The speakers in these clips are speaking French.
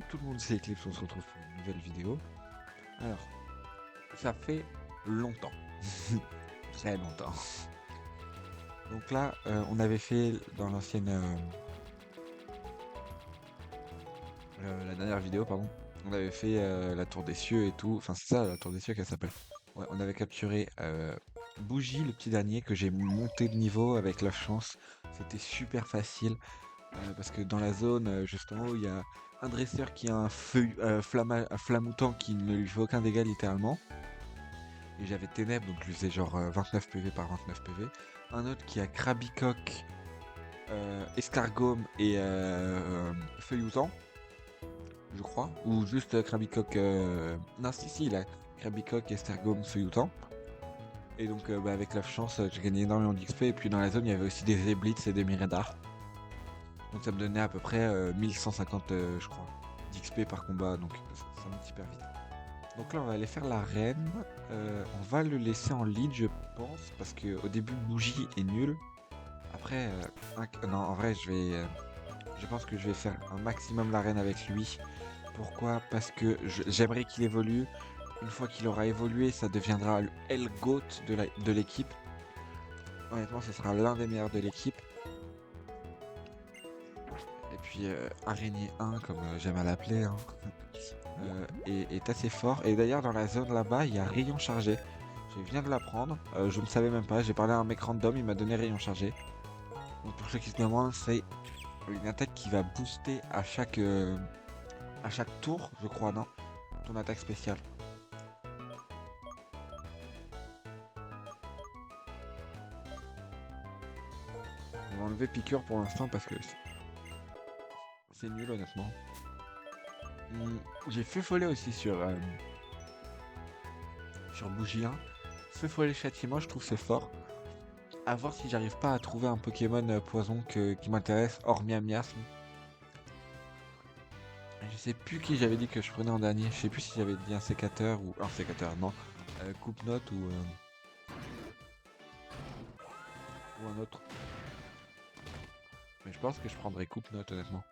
tout le monde, c'est Eclipse, on se retrouve pour une nouvelle vidéo. Alors, ça fait longtemps, très longtemps. Donc là, on avait fait dans l'ancienne, la dernière vidéo, pardon, on avait fait la tour des cieux et tout. Enfin, c'est ça, la tour des cieux qu'elle s'appelle. Ouais, on avait capturé Bougie, le petit dernier, que j'ai monté de niveau avec la chance. C'était super facile. Parce que dans la zone, juste en haut, il y a un dresseur qui a un feu, un flamoutant qui ne lui fait aucun dégât littéralement. Et j'avais Ténèbres, donc je lui faisais genre 29 PV par 29 PV. Un autre qui a Krabicoque, Escargome et Feuilloutant, je crois. Ou juste Krabicoque. Non, si, il a Krabicoque, Escargome, Feuilloutant. Et donc, avec la chance, j'ai gagné énormément d'XP. Et puis dans la zone, il y avait aussi des Zeblitz et des Miradars. Donc ça me donnait à peu près 1150 je crois d'XP par combat, donc ça monte hyper vite. Donc là on va aller faire l'arène, on va le laisser en lead je pense, parce que au début Bougie est nul. Après, non en vrai je pense que je vais faire un maximum l'arène avec lui. Pourquoi? Parce que j'aimerais qu'il évolue. Une fois qu'il aura évolué, ça deviendra le L-GOAT de l'équipe. Honnêtement, ce sera l'un des meilleurs de l'équipe. Et puis Araignée 1, comme j'aime à l'appeler, hein, est assez fort. Et d'ailleurs, dans la zone là-bas, il y a Rayon Chargé. Je viens de l'apprendre, je ne savais même pas. J'ai parlé à un mec random, il m'a donné Rayon Chargé. Donc pour ceux qui se demandent, c'est une attaque qui va booster à chaque tour, je crois, non? Ton attaque spéciale. On va enlever piqûre pour l'instant parce que c'est nul honnêtement. J'ai feu follet aussi sur Bougie 1. Feu follet châtiment, je trouve c'est fort. À voir si j'arrive pas à trouver un Pokémon poison qui m'intéresse, hormis un miasme. Je sais plus qui j'avais dit que je prenais en dernier. Je sais plus si j'avais dit un sécateur ou un sécateur, non. Coupe-note ou un autre. Mais je pense que je prendrais coupe-note honnêtement.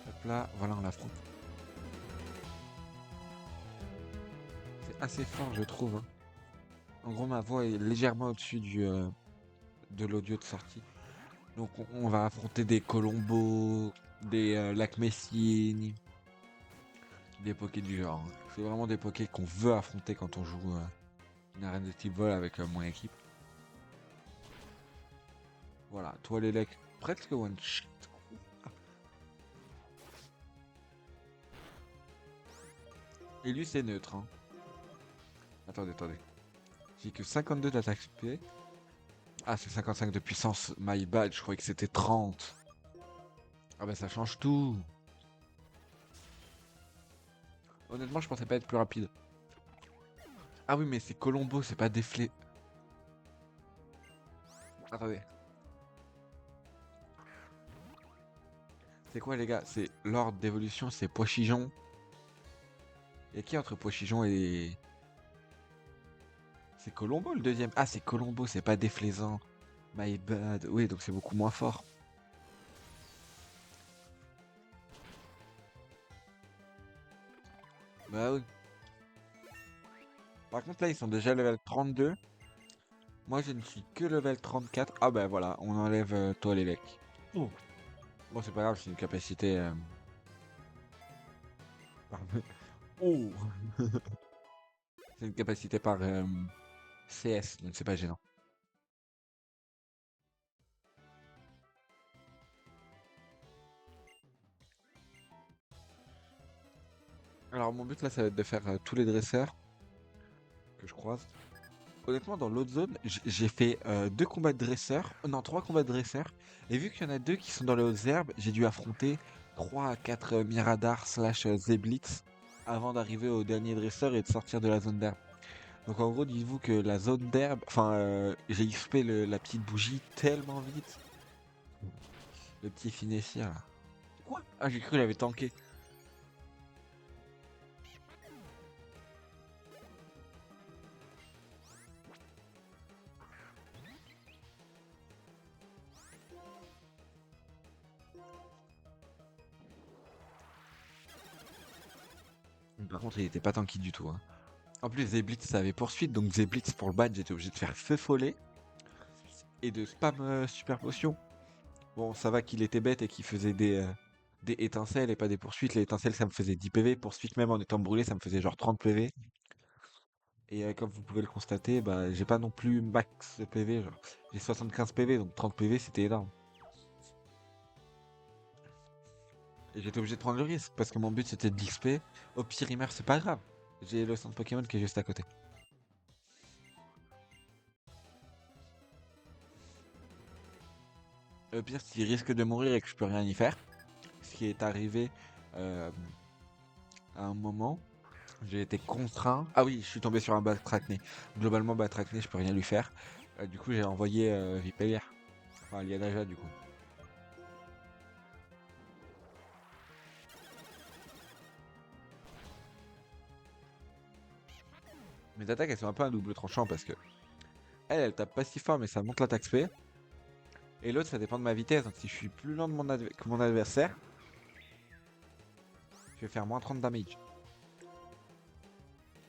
Hop là, voilà on l'affronte. C'est assez fort je trouve, hein. En gros ma voix est légèrement au-dessus de l'audio de sortie. Donc on va affronter des Colombos, des Lac Messine, des Pokés du genre, hein. C'est vraiment des Pokés qu'on veut affronter quand on joue une arène de type vol avec mon équipe. Voilà, toi les lecs, presque one shot. Et lui c'est neutre, hein. Attendez. J'ai que 52 d'attaque SP. Ah c'est 55 de puissance, my bad, je croyais que c'était 30. Ah bah ça change tout. Honnêtement je pensais pas être plus rapide. Ah oui mais c'est Colombo, c'est pas déflé. Attendez. C'est quoi les gars? C'est l'ordre d'évolution, c'est Pochijon. Et qui entre Pochijon et... C'est Colombo le deuxième. Ah c'est Colombo, c'est pas déflaisant. My bad. Oui donc c'est beaucoup moins fort. Bah oui. Par contre là ils sont déjà level 32. Moi je ne suis que level 34. Ah bah voilà, on enlève toi les lecs. Oh. Bon c'est pas grave, c'est une capacité... Oh. C'est une capacité par CS, donc c'est pas gênant. Alors mon but là ça va être de faire tous les dresseurs que je croise. Honnêtement, dans l'autre zone, j'ai fait deux combats de dresseurs, non, trois combats de dresseurs. Et vu qu'il y en a deux qui sont dans les hautes herbes, j'ai dû affronter 3 à 4 Miradar slash Zeblitz avant d'arriver au dernier dresseur et de sortir de la zone d'herbe. Donc en gros, dites-vous que la zone d'herbe, enfin, j'ai XP la petite bougie tellement vite. Le petit finessier là. Quoi? Ah, j'ai cru qu'il avait tanké. Par contre, il était pas tanky du tout, hein. En plus, Zeblitz, ça avait poursuite, donc Zeblitz pour le badge, j'étais obligé de faire feu follet et de spam super potion. Bon, ça va qu'il était bête et qu'il faisait des étincelles et pas des poursuites. Les étincelles, ça me faisait 10 PV. Poursuite, même en étant brûlé, ça me faisait genre 30 PV. Et comme vous pouvez le constater, bah, j'ai pas non plus max de PV. Genre, j'ai 75 PV, donc 30 PV, c'était énorme. Et j'étais obligé de prendre le risque parce que mon but c'était de l'XP. Au pire, il meurt, c'est pas grave. J'ai le centre Pokémon qui est juste à côté. Au pire, s'il risque de mourir et que je peux rien y faire, ce qui est arrivé euh, à un moment, j'ai été contraint. Ah oui, je suis tombé sur un Batracné. Globalement, Batracné, je peux rien lui faire. Du coup, j'ai envoyé Vipellier. Enfin, Lianaja, du coup. Mes attaques, elles sont un peu un double tranchant parce que elle tape pas si fort, mais ça monte l'attaque spé. Et l'autre, ça dépend de ma vitesse. Donc, si je suis plus lent de que mon adversaire, je vais faire moins 30 damage.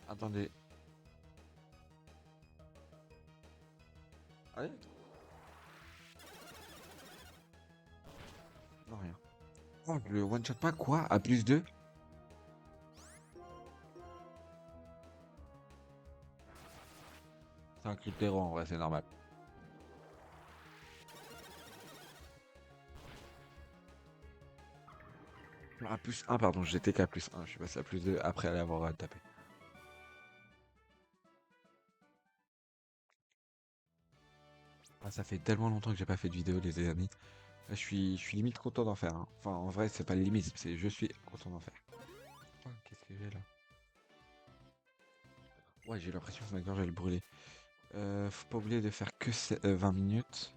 Attendez. Allez. Non, rien. Oh, le one shot pas quoi? À plus 2. C'est un critère en vrai, c'est normal. À plus 1, pardon, j'étais qu'à plus 1. Je suis passé à plus 2 après aller avoir tapé. Ah, ça fait tellement longtemps que j'ai pas fait de vidéo, les amis. Là, je suis limite content d'en faire, hein. Enfin, en vrai, c'est pas limite, c'est je suis content d'en faire. Oh, qu'est-ce que j'ai là? Ouais, j'ai l'impression que ma gorge elle brûlait. Faut pas oublier de faire que 20 minutes.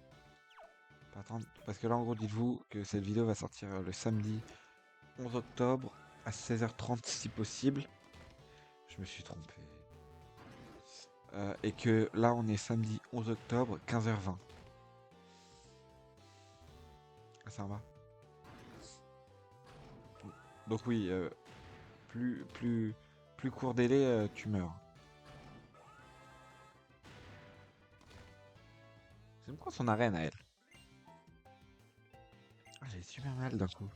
Pas attendre, parce que là, en gros, dites-vous que cette vidéo va sortir le samedi 11 octobre à 16h30 si possible. Je me suis trompé. Et que là, on est samedi 11 octobre, 15h20. Ah, ça va. Donc oui, plus court délai, tu meurs. J'aime quoi son arène à elle? Ah, j'ai super mal d'un coup.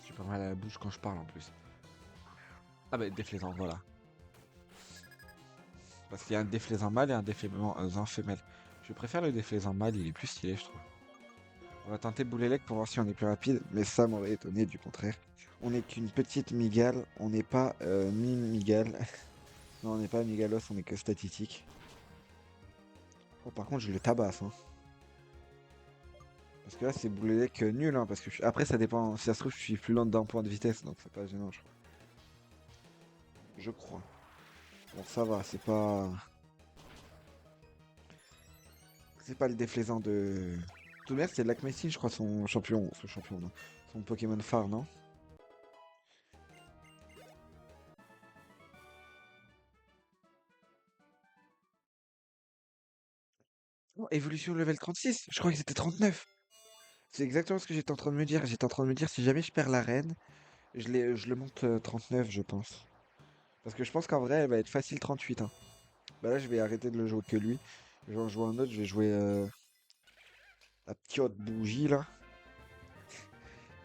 Super mal à la bouche quand je parle en plus. Ah bah déflaisant, voilà. Parce qu'il y a un déflaisant mâle et un déflaisant femelle. Je préfère le déflaisant mâle, il est plus stylé je trouve. On va tenter Boulélec pour voir si on est plus rapide, mais ça m'aurait étonné du contraire. On n'est qu'une petite migale, on n'est pas mi-migale. Non, on n'est pas migalos, on est que statistique. Oh, par contre, je le tabasse, hein. Parce que là, c'est Boulélec nul, hein, parce que après, ça dépend. Si ça se trouve, je suis plus lent d'un point de vitesse, donc c'est pas gênant, je crois. Je crois. Bon, ça va, c'est pas. C'est pas le déflaisant de. Tout de même, c'est Lakmessine, je crois, son champion, non. Son Pokémon phare, non? Oh, évolution level 36, je crois que c'était 39. C'est exactement ce que j'étais en train de me dire. J'étais en train de me dire, si jamais je perds l'arène, je le monte 39, je pense. Parce que je pense qu'en vrai, elle va être facile 38, hein. Bah là, je vais arrêter de le jouer que lui. Je vais en jouer un autre, je vais jouer la petite bougie, là.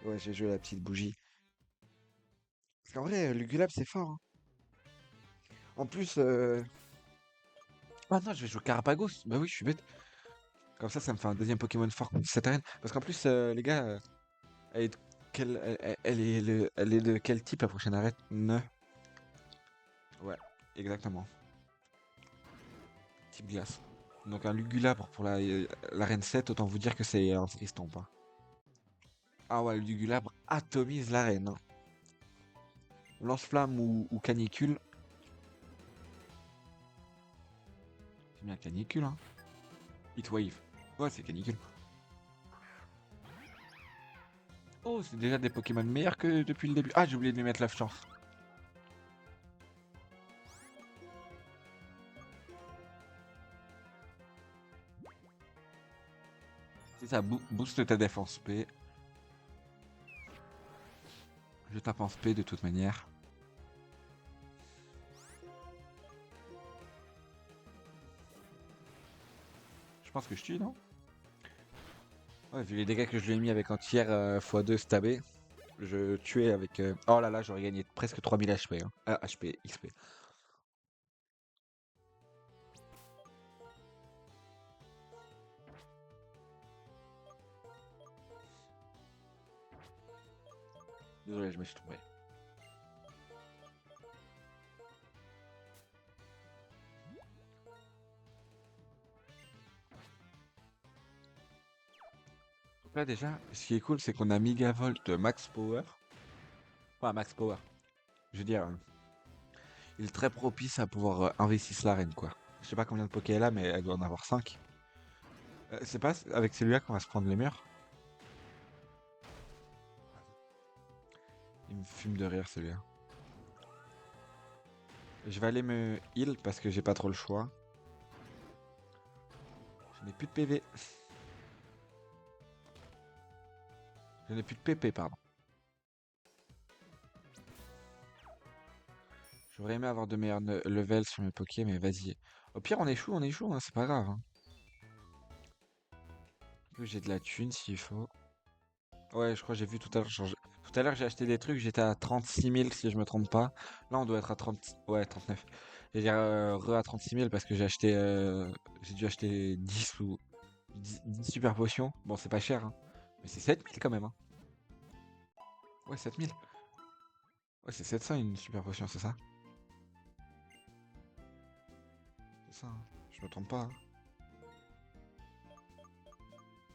Ouais, j'ai joué la petite bougie. Parce qu'en vrai, Lugulab, c'est fort, hein. En plus, ah non, je vais jouer Carapagos. Bah oui, je suis bête. Comme ça me fait un deuxième Pokémon fort contre cette arène. Parce qu'en plus, les gars, elle est de elle est de quel type la prochaine arène? Ne. Ouais, exactement. Type glace. Donc un Lugulabre pour l'arène 7, autant vous dire que c'est un Tristomp, hein. Ah ouais, le Lugulabre atomise l'arène, hein. Lance-flamme ou canicule. C'est bien canicule, hein. Heatwave. Ouais, c'est canicule. Oh, c'est déjà des Pokémon meilleurs que depuis le début. Ah, j'ai oublié de lui mettre la chance. C'est ça, booste ta défense P. Je tape en spé de toute manière. Je pense que je tue, non? Ouais, vu les dégâts que je lui ai mis avec un tiers x2 stabé, je tuais avec... Oh là là, j'aurais gagné presque 3000 HP. Hein. Ah, HP, XP. Désolé, je me suis trompé. Donc là déjà, ce qui est cool, c'est qu'on a Megavolt Max Power. Enfin, Max Power. Je veux dire, il est très propice à pouvoir investir l'arène, quoi. Je sais pas combien de Poké elle a, mais elle doit en avoir 5. C'est pas avec celui-là qu'on va se prendre les murs. Il me fume de rire, celui-là. Je vais aller me heal parce que j'ai pas trop le choix. Je n'ai plus de PV. Je n'ai plus de PP, pardon. J'aurais aimé avoir de meilleurs levels sur mes Poké, mais vas-y. Au pire, on échoue, hein, c'est pas grave. Hein. J'ai de la thune s'il faut. Ouais, je crois que j'ai vu tout à l'heure. Tout à l'heure, j'ai acheté des trucs, j'étais à 36 000 si je me trompe pas. Là, on doit être à 30... Ouais, 39. J'ai dire à 36 000 parce que j'ai acheté... J'ai dû acheter 10 ou... 10 super potions. Bon, c'est pas cher, hein. Mais c'est 7000 quand même, hein. Ouais, 7000. Ouais, c'est 700 une super potion, c'est ça? C'est ça, hein. Je me trompe pas, hein.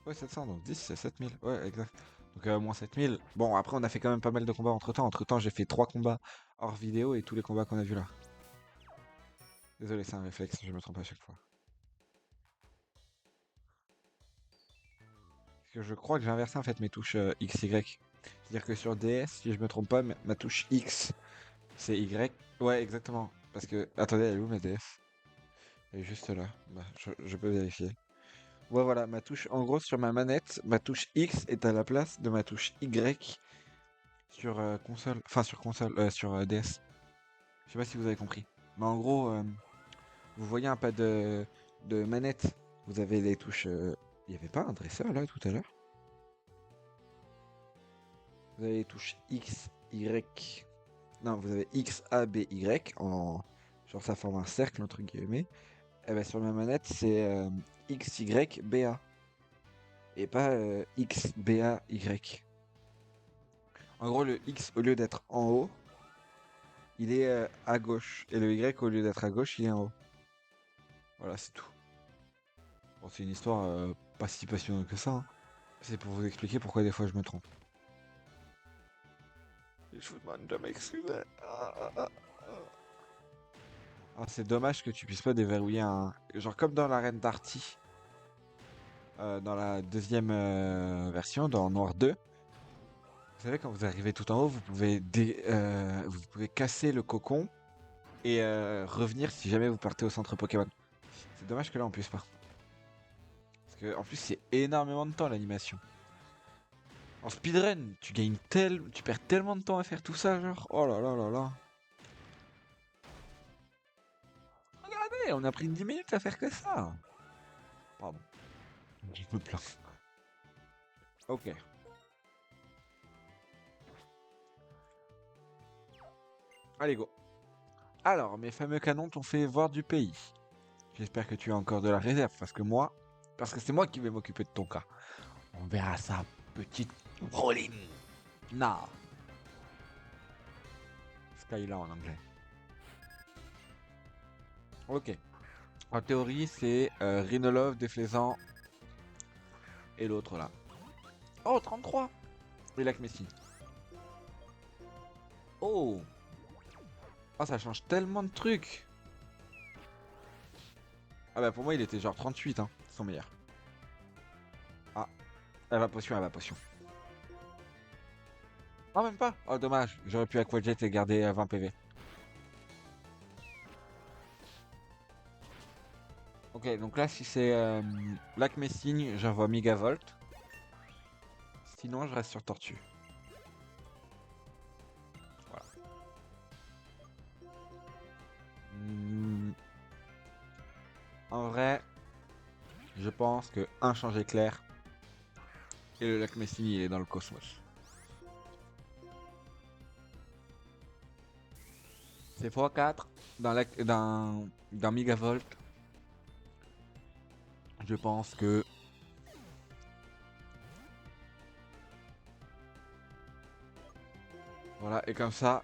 Ouais, 700, donc 10, c'est 7000. Ouais, exact. Donc moins 7000. Bon, après, on a fait quand même pas mal de combats entre-temps. Entre-temps, j'ai fait 3 combats hors vidéo et tous les combats qu'on a vus là. Désolé, c'est un réflexe, je me trompe à chaque fois. Parce que je crois que j'ai inversé en fait mes touches X, Y. C'est-à-dire que sur DS, si je me trompe pas, ma touche X, c'est Y. Ouais, exactement. Parce que... Attendez, elle est où ma DS? Elle est juste là. Bah, je peux vérifier. Ouais, voilà, ma touche... En gros, sur ma manette, ma touche X est à la place de ma touche Y sur console. Enfin, sur console, sur DS. Je sais pas si vous avez compris. Mais en gros, vous voyez un pas de manette. Vous avez les touches... Il y avait pas un dresseur là tout à l'heure? Vous avez les touches X, Y. Non, vous avez X, A, B, Y. Genre ça forme un cercle entre guillemets. Et ben sur ma manette, c'est X, Y, B, A. Et pas X, B, A, Y. En gros, le X, au lieu d'être en haut, il est à gauche. Et le Y, au lieu d'être à gauche, il est en haut. Voilà, c'est tout. Bon, c'est une histoire pas si passionnante que ça. Hein. C'est pour vous expliquer pourquoi des fois je me trompe. Je vous demande de m'excuser. Ah, c'est dommage que tu puisses pas déverrouiller un... Genre comme dans l'arène d'Arty, dans la deuxième version, dans Noir 2. Vous savez, quand vous arrivez tout en haut, vous pouvez casser le cocon et revenir si jamais vous partez au centre Pokémon. C'est dommage que là on puisse pas. Parce que en plus c'est énormément de temps l'animation. En speedrun, tu perds tellement de temps à faire tout ça, genre. Oh là là là là. Regardez, on a pris 10 minutes à faire que ça. Pardon. Je me plains. Ok. Allez, go. Alors, mes fameux canons t'ont fait voir du pays. J'espère que tu as encore de la réserve, parce que c'est moi qui vais m'occuper de ton cas. On verra ça, petite Rolling. Non. Skylar en anglais. Ok. En théorie, c'est Rhinolove, Déflaisant et l'autre là. Oh, 33. Et Lac Messi. Oh. Oh, ça change tellement de trucs. Ah bah pour moi, il était genre 38, hein, son meilleur. Ah, elle va potion, elle va potion. Oh, même pas. Oh, dommage. J'aurais pu Aquajet et garder 20 PV. Ok, donc là, si c'est Lac Messigne, j'envoie Megavolt. Sinon, je reste sur Tortue. En vrai, je pense que un changé clair et le lac Messini il est dans le cosmos. C'est x4 dans Megavolt. Je pense que voilà, et comme ça,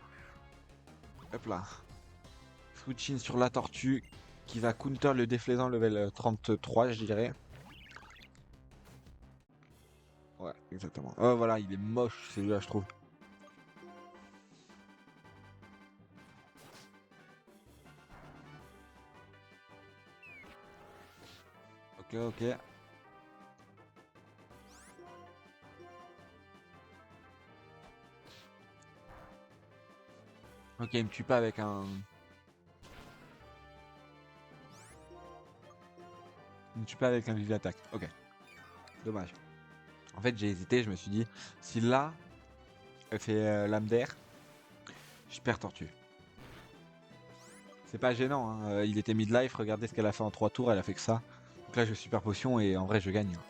hop là. Switching sur la tortue qui va counter le déflaisant level 33, je dirais. Ouais, exactement. Oh voilà, il est moche celui-là, je trouve. Ok, ok. Ok, il me tue pas avec un. Il me tue pas avec un vive attaque. Ok, dommage. En fait, j'ai hésité, je me suis dit, si là, elle fait lame d'air, je perds tortue. C'est pas gênant, hein. Il était mid-life, regardez ce qu'elle a fait en 3 tours, elle a fait que ça. Donc là, je super potion et en vrai, je gagne, hein.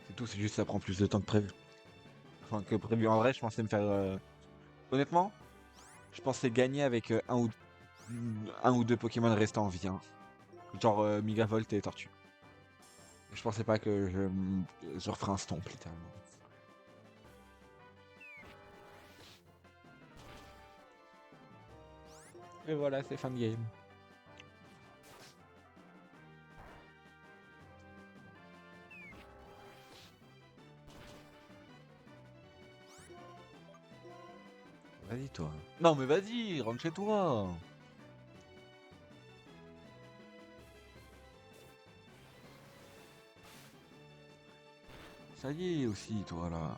C'est tout, c'est juste ça prend plus de temps que prévu. Enfin, que prévu. En vrai, je pensais me faire. Honnêtement, je pensais gagner avec un ou deux Pokémon restants en vie, hein. Genre Megavolt et Tortue. Je pensais pas que je referais un stomp, littéralement. Et voilà, c'est fin de game. Vas-y, toi. Non, mais vas-y, rentre chez toi. Ça y est aussi, toi, là.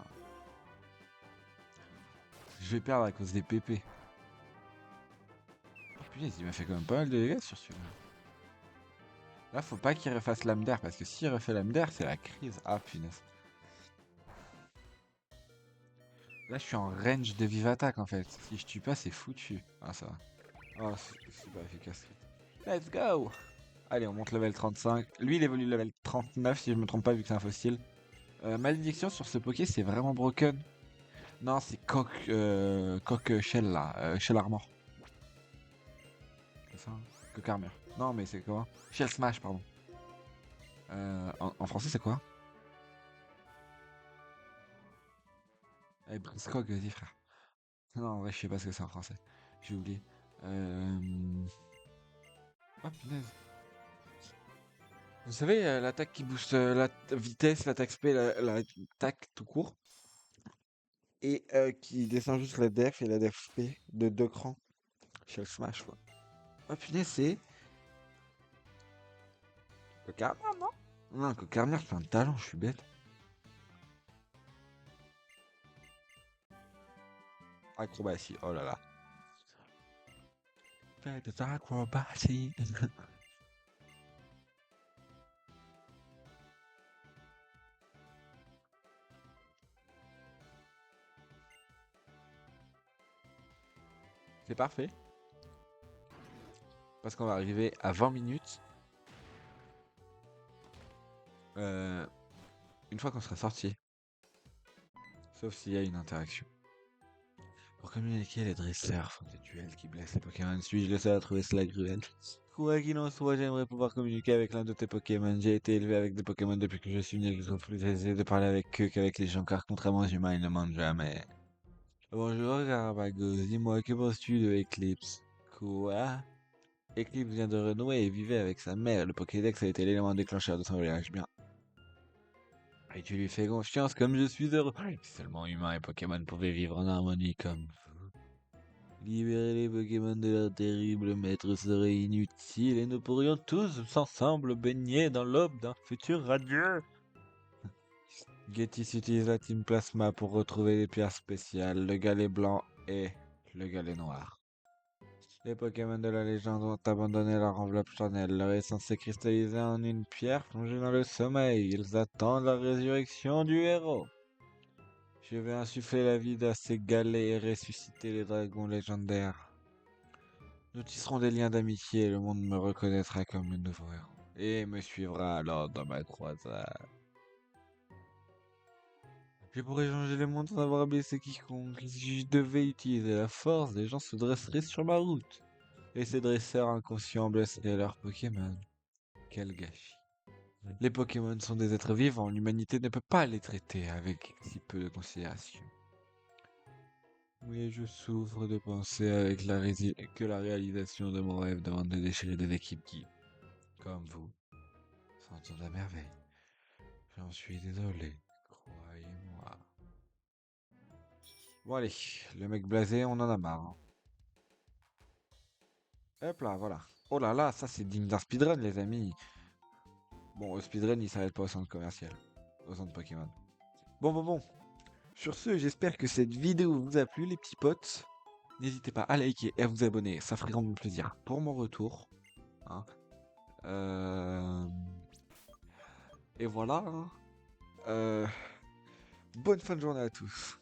Je vais perdre à cause des PP. Oh, punaise, il m'a fait quand même pas mal de dégâts sur celui-là. Là, faut pas qu'il refasse l'âme d'air, parce que s'il refait l'âme d'air, c'est la crise. Ah, punaise. Là, je suis en range de vive attaque, en fait. Si je tue pas, c'est foutu. Ah, ça va. Oh, c'est super efficace. Let's go! Allez, on monte level 35. Lui, il évolue level 39, si je me trompe pas, vu que c'est un fossile. Malédiction sur ce Poké, c'est vraiment broken. Non, c'est Coq Shell, là. Shell Armor. C'est ça, hein. Coq Armor. Non, mais c'est quoi? Shell Smash, pardon. En français, c'est quoi? Eh, Briscoe, vas-y, frère. Non, en vrai, je sais pas ce que c'est en français. J'ai oublié. Oh, punaise. Vous savez, l'attaque qui booste la vitesse, l'attaque SP, l'attaque tout court, et qui descend juste la def et la def SP de 2 crans. Shell Smash, quoi. Oh, punaise, c'est Cocarnier, non? Non, Cocarnier, c'est un talent, je suis bête. Acrobatie, oh là là. Fais des acrobaties. C'est parfait, parce qu'on va arriver à 20 minutes. euh, une fois qu'on sera sorti. Sauf s'il y a une interaction. Pour communiquer, les dresseurs font des duels qui blessent les Pokémon. Suis-je le seul à trouver cela cruel? Quoi qu'il en soit, j'aimerais pouvoir communiquer avec l'un de tes Pokémon. J'ai été élevé avec des Pokémon depuis que je suis né. Ils sont plus aisés de parler avec eux qu'avec les gens, car contrairement aux humains, ils ne mentent jamais. Bonjour, Garabagos. Dis-moi, que penses-tu de Eclipse? Quoi? Eclipse vient de renouer et vivait avec sa mère. Le Pokédex a été l'élément déclencheur de son voyage. Bien. Et tu lui fais confiance comme je suis heureux. Si seulement humains et Pokémon pouvaient vivre en harmonie comme vous. Libérer les Pokémon de leur terrible maître serait inutile et nous pourrions tous ensemble baigner dans l'aube d'un futur radieux. Getis utilise la Team Plasma pour retrouver les pierres spéciales, le galet blanc et le galet noir. Les Pokémon de la légende ont abandonné leur enveloppe charnelle. Leur essence s'est cristallisée en une pierre plongée dans le sommeil. Ils attendent la résurrection du héros. Je vais insuffler la vie à ces galets et ressusciter les dragons légendaires. Nous tisserons des liens d'amitié et le monde me reconnaîtra comme le nouveau héros. et me suivra alors dans ma croisade. Je pourrais changer le monde sans avoir blessé quiconque. Si je devais utiliser la force, les gens se dresseraient sur ma route. Et ces dresseurs inconscients blesseraient leurs Pokémon. Quel gâchis. Les Pokémon sont des êtres vivants, l'humanité ne peut pas les traiter avec si peu de considération. Mais je souffre de penser avec que la réalisation de mon rêve demande de déchirer des équipes qui, comme vous, s'entendent à merveille. J'en suis désolé, croyez-moi. Bon allez, le mec blasé, on en a marre, hein. Hop là, voilà. Oh là là, ça c'est digne d'un speedrun, les amis. Bon, le speedrun, il s'arrête pas au centre commercial, au centre Pokémon. Bon. Sur ce, j'espère que cette vidéo vous a plu, les petits potes. N'hésitez pas à liker et à vous abonner, ça ferait grandement plaisir pour mon retour, hein. Euh, Et voilà, hein. Bonne fin de journée à tous.